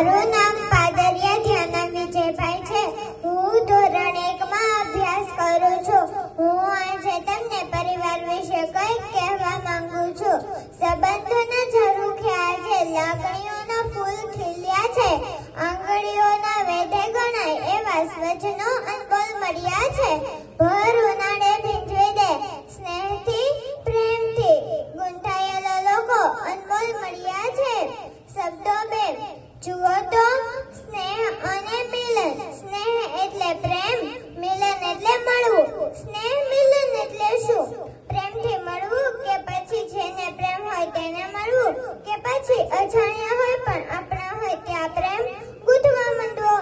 મારું નામ પાદરિયા ધ્યાના વિજયભાઈ છે. હું ધોરણ 1 માં અભ્યાસ કરું છું. હું આજે તમને પરિવાર વિશે કંઈક કહેવા માંગુ છું. સંબંધોના ઝરૂખે આજે લાગણીઓના ફૂલ ખીલ્યા છે. આંગળીઓના વેઢે ગણાય એવા સ્વજનો અનમોલ મળ્યા છે. ભર ઉનાળે ભીંજવી દે સ્નેહથી પ્રેમથી ગૂંથાયેલા લોકો અનમોલ મળ્યા છે. શબ્દો બે જુઓ તો સ્નેહ અને મિલન. સ્નેહ એટલે પ્રેમ, મિલન એટલે મળવું. સ્નેહ મિલન એટલે શું? પ્રેમથી મળવું કે પછી જેને પ્રેમ હોય તેને મળવું કે પછી અજાણ્યા હોય પણ આપણા હોય ત્યાં પ્રેમ ગૂંથવા માંડવો.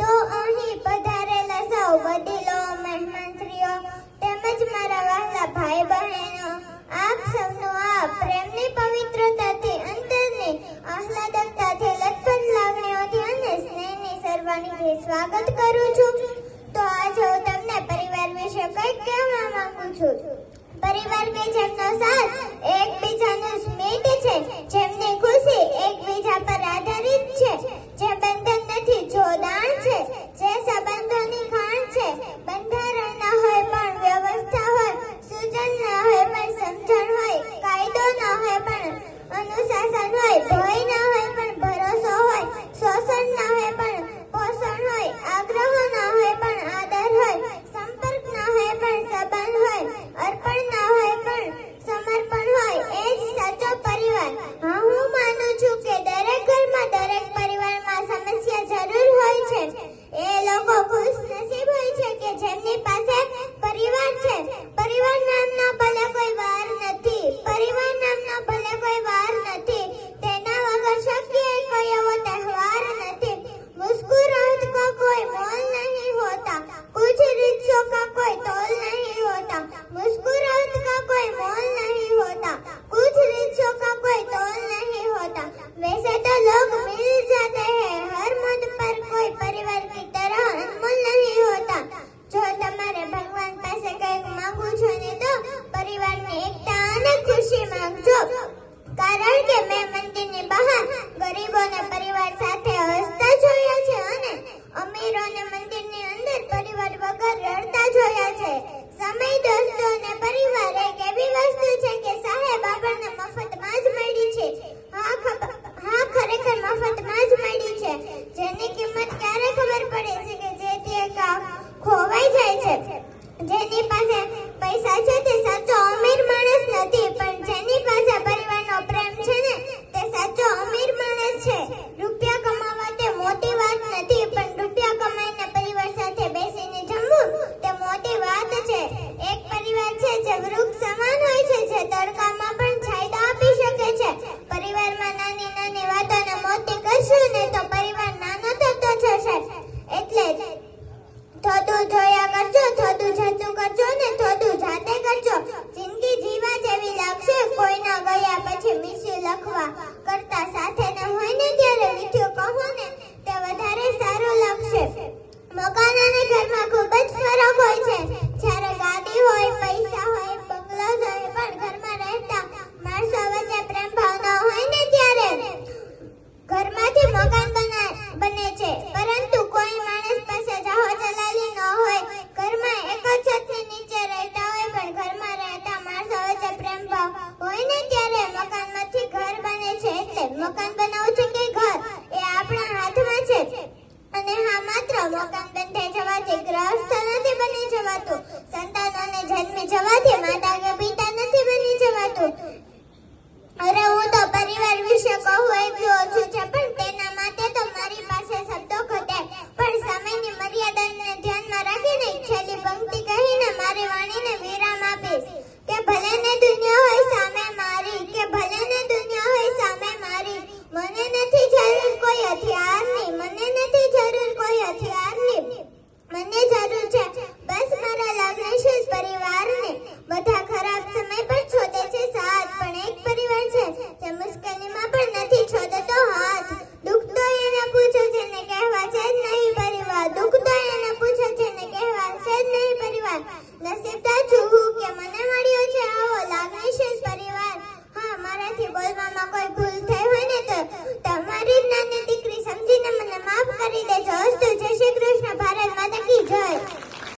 તો અહીં પધારેલા સૌ વડીલો, મહેમાનશ્રીઓ તેમજ મારા વહાલા ભાઈ બહેનો, આપ સૌનું આ પ્રેમની પવિત્રતાથી અંતરની આહલાદકતાથી લથપથ લાગણીઓથી અને સ્નેહની સરવાણીથી સ્વાગત કરું છું. તો આજે હું તમને પરિવાર વિશે કંઈક કહેવા માંગુ છું. પરિવાર કે જેમનો સાથ એક